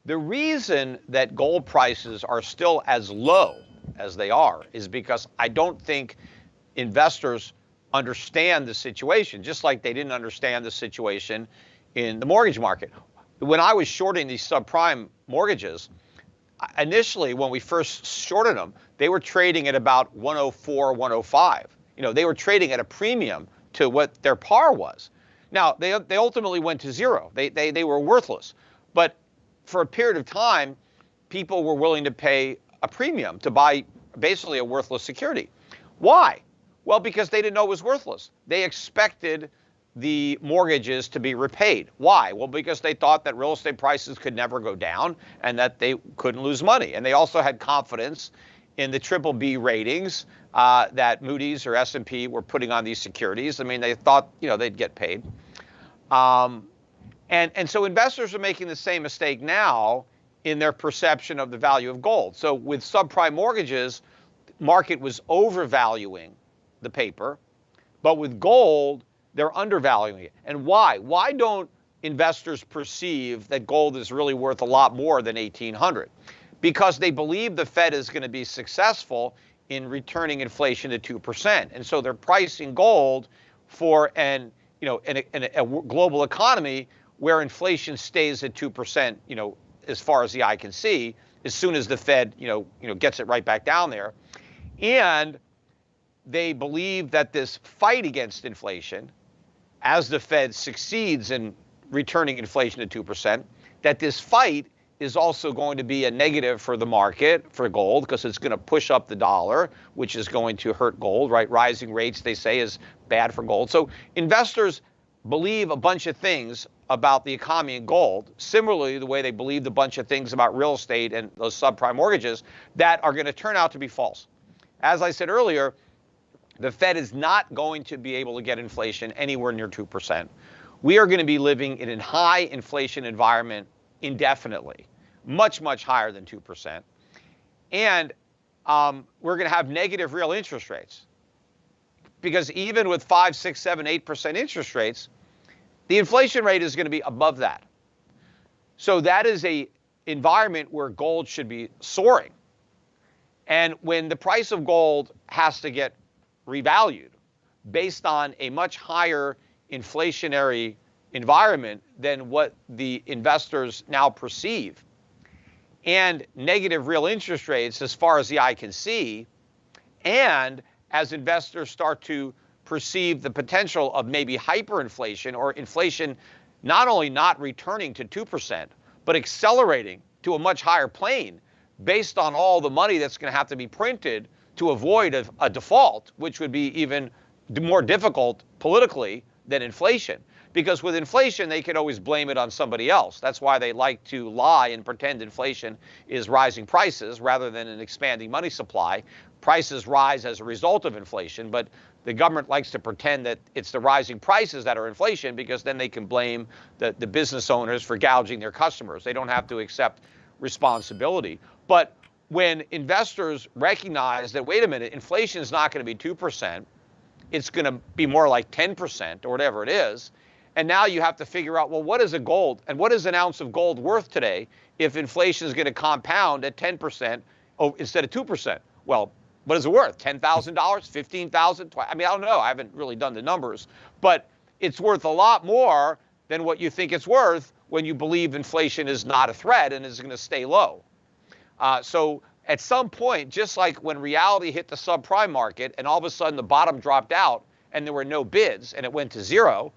The reason that gold prices are still as low as they are is because I don't think investors understand the situation, just like they didn't understand the situation in the mortgage market. When I was shorting these subprime mortgages, initially when we first shorted them, they were trading at about 104, 105. They were trading at a premium to what their par was. Now, they ultimately went to zero. They were worthless. But for a period of time, people were willing to pay a premium to buy basically a worthless security. Why? Well, because they didn't know it was worthless. They expected the mortgages to be repaid. Why? Well, because they thought that real estate prices could never go down and that they couldn't lose money. And they also had confidence in the triple B ratings that Moody's or S&P were putting on these securities. I mean, they thought, they'd get paid. And so investors are making the same mistake now in their perception of the value of gold. So with subprime mortgages, market was overvaluing the paper, but with gold, they're undervaluing it. And why? Why don't investors perceive that gold is really worth a lot more than 1,800? Because they believe the Fed is going to be successful in returning inflation to 2%. And so they're pricing gold for a global economy where inflation stays at 2%, as far as the eye can see, as soon as the Fed, gets it right back down there. And they believe that this fight against inflation, as the Fed succeeds in returning inflation to 2%, that this fight is also going to be a negative for the market, for gold, because it's going to push up the dollar, which is going to hurt gold, right? Rising rates, they say, is bad for gold. So investors believe a bunch of things about the economy and gold, similarly the way they believed a bunch of things about real estate and those subprime mortgages that are going to turn out to be false. As I said earlier, the Fed is not going to be able to get inflation anywhere near 2%. We are going to be living in a high inflation environment indefinitely, much, much higher than 2%. And we're going to have negative real interest rates. Because even with 5, 6, 7, 8% interest rates, the inflation rate is going to be above that. So that is an environment where gold should be soaring. And when the price of gold has to get revalued based on a much higher inflationary environment than what the investors now perceive, and negative real interest rates as far as the eye can see, and as investors start to perceive the potential of maybe hyperinflation or inflation not only not returning to 2%, but accelerating to a much higher plane based on all the money that's going to have to be printed to avoid a default, which would be even more difficult politically than inflation. Because with inflation, they could always blame it on somebody else. That's why they like to lie and pretend inflation is rising prices rather than an expanding money supply. Prices rise as a result of inflation, but the government likes to pretend that it's the rising prices that are inflation because then they can blame the business owners for gouging their customers. They don't have to accept responsibility. But when investors recognize that, wait a minute, inflation is not going to be 2%, it's going to be more like 10% or whatever it is. And now you have to figure out, well, what is a gold and what is an ounce of gold worth today if inflation is going to compound at 10% instead of 2%? Well, what is it worth? $10,000, $15,000? I mean, I don't know. I haven't really done the numbers, but it's worth a lot more than what you think it's worth when you believe inflation is not a threat and is going to stay low. So at some point, just like when reality hit the subprime market and all of a sudden the bottom dropped out and there were no bids and it went to zero,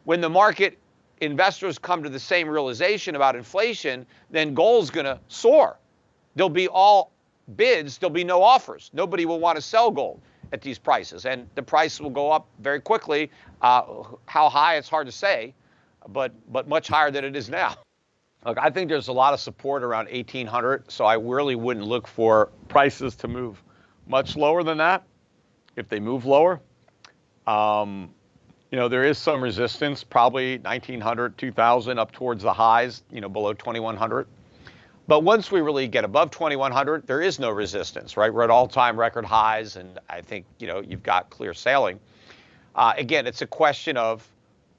when the market investors come to the same realization about inflation, then gold's going to soar. There'll be all bids, there'll be no offers. Nobody will want to sell gold at these prices, and the price will go up very quickly. How high, it's hard to say, but much higher than it is now. Look, I think there's a lot of support around 1,800, so I really wouldn't look for prices to move much lower than that. If they move lower, there is some resistance, probably 1,900, 2,000 up towards the highs, below 2,100. But once we really get above 2,100, there is no resistance, right? We're at all-time record highs, and I think, you've got clear sailing. Again, it's a question of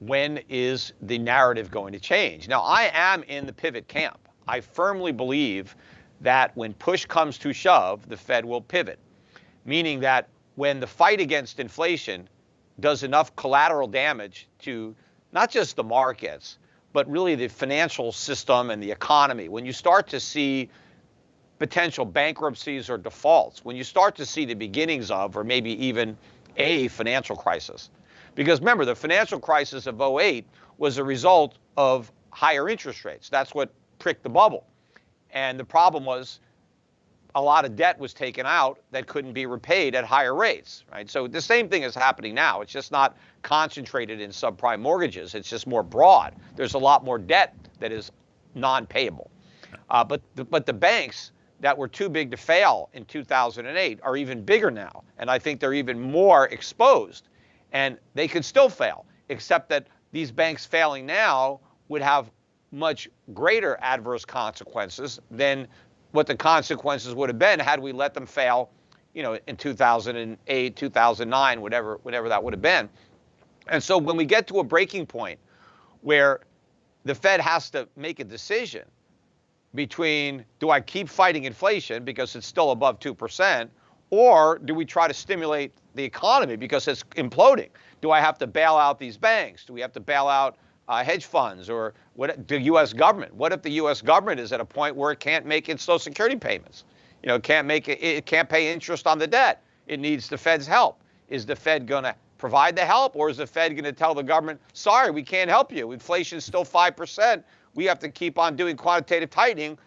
when is the narrative going to change? Now, I am in the pivot camp. I firmly believe that when push comes to shove, the Fed will pivot, meaning that when the fight against inflation does enough collateral damage to not just the markets, but really the financial system and the economy, when you start to see potential bankruptcies or defaults, when you start to see the beginnings of, or maybe even a financial crisis. Because remember, the financial crisis of '08 was a result of higher interest rates. That's what pricked the bubble. And the problem was a lot of debt was taken out that couldn't be repaid at higher rates, right? So the same thing is happening now. It's just not concentrated in subprime mortgages. It's just more broad. There's a lot more debt that is non-payable. But the banks that were too big to fail in 2008 are even bigger now. And I think they're even more exposed. And they could still fail, except that these banks failing now would have much greater adverse consequences than what the consequences would have been had we let them fail, in 2008, 2009, whatever that would have been. And so when we get to a breaking point where the Fed has to make a decision between, do I keep fighting inflation because it's still above 2%, or do we try to stimulate the economy because it's imploding? Do I have to bail out these banks? Do we have to bail out hedge funds, or the U.S. government? What if the U.S. government is at a point where it can't make its Social Security payments? It can't pay interest on the debt. It needs the Fed's help. Is the Fed going to provide the help, or is the Fed going to tell the government, sorry, we can't help you. Inflation is still 5%. We have to keep on doing quantitative tightening.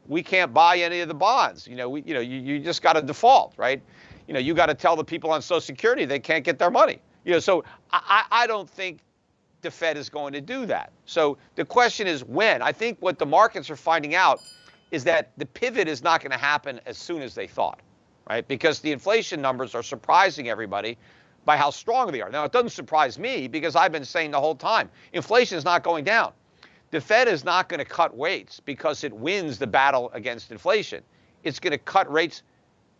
We can't buy any of the bonds. You just got to default, right? You got to tell the people on Social Security they can't get their money. So I don't think the Fed is going to do that. So the question is when. I think what the markets are finding out is that the pivot is not going to happen as soon as they thought, right? Because the inflation numbers are surprising everybody by how strong they are. Now, it doesn't surprise me because I've been saying the whole time, inflation is not going down. The Fed is not going to cut rates because it wins the battle against inflation. It's going to cut rates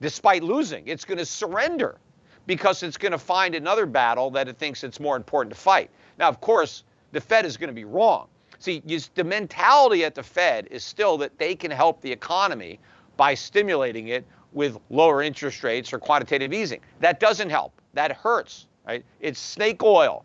despite losing. It's going to surrender because it's going to find another battle that it thinks it's more important to fight. Now, of course, the Fed is going to be wrong. See, the mentality at the Fed is still that they can help the economy by stimulating it with lower interest rates or quantitative easing. That doesn't help. That hurts, right? It's snake oil.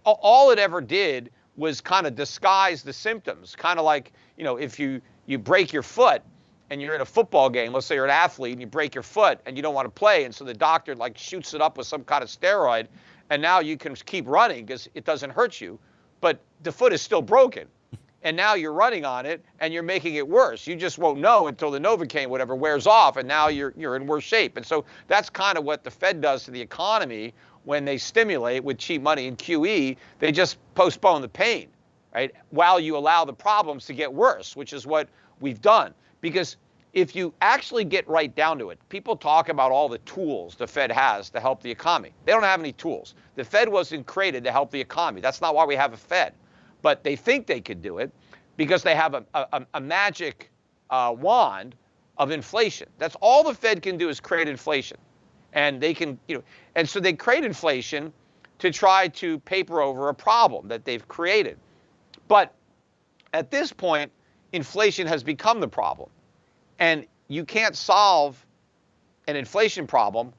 All it ever did was kind of disguise the symptoms. Kind of like, if you break your foot and you're in a football game, let's say you're an athlete and you break your foot and you don't want to play, and so the doctor shoots it up with some kind of steroid, and now you can keep running because it doesn't hurt you, but the foot is still broken. And now you're running on it and you're making it worse. You just won't know until the Novocaine, whatever, wears off, and now you're in worse shape. And so that's kind of what the Fed does to the economy when they stimulate with cheap money and QE. They just postpone the pain, right? While you allow the problems to get worse, which is what we've done. Because if you actually get right down to it, people talk about all the tools the Fed has to help the economy. They don't have any tools. The Fed wasn't created to help the economy. That's not why we have a Fed. But they think they could do it because they have a magic wand of inflation. That's all the Fed can do is create inflation. And they can, and so they create inflation to try to paper over a problem that they've created. But at this point, inflation has become the problem. And you can't solve an inflation problem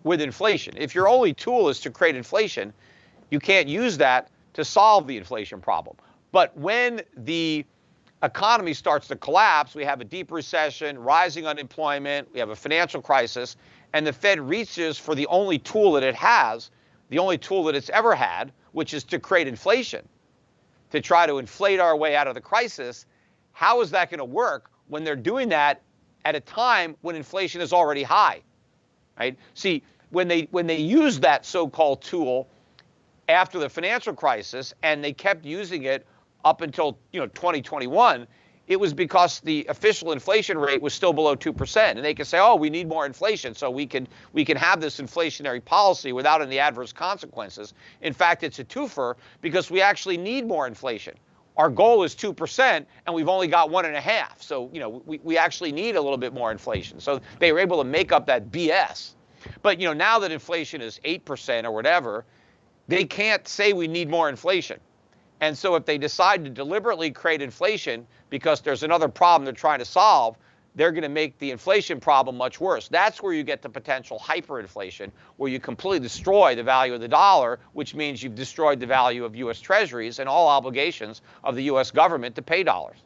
with inflation. If your only tool is to create inflation, you can't use that to solve the inflation problem. But when the economy starts to collapse, we have a deep recession, rising unemployment, we have a financial crisis, and the Fed reaches for the only tool that it has, the only tool that it's ever had, which is to create inflation, to try to inflate our way out of the crisis. How is that going to work when they're doing that at a time when inflation is already high, right? See, when they use that so-called tool after the financial crisis, and they kept using it up until 2021, it was because the official inflation rate was still below 2%, and they could say, oh, we need more inflation so we can have this inflationary policy without any adverse consequences. In fact, it's a twofer because we actually need more inflation. Our goal is 2%, and we've only got 1.5%. So we actually need a little bit more inflation. So they were able to make up that BS. But now that inflation is 8% or whatever, they can't say we need more inflation. And so if they decide to deliberately create inflation because there's another problem they're trying to solve, they're going to make the inflation problem much worse. That's where you get the potential hyperinflation, where you completely destroy the value of the dollar, which means you've destroyed the value of U.S. Treasuries and all obligations of the U.S. government to pay dollars.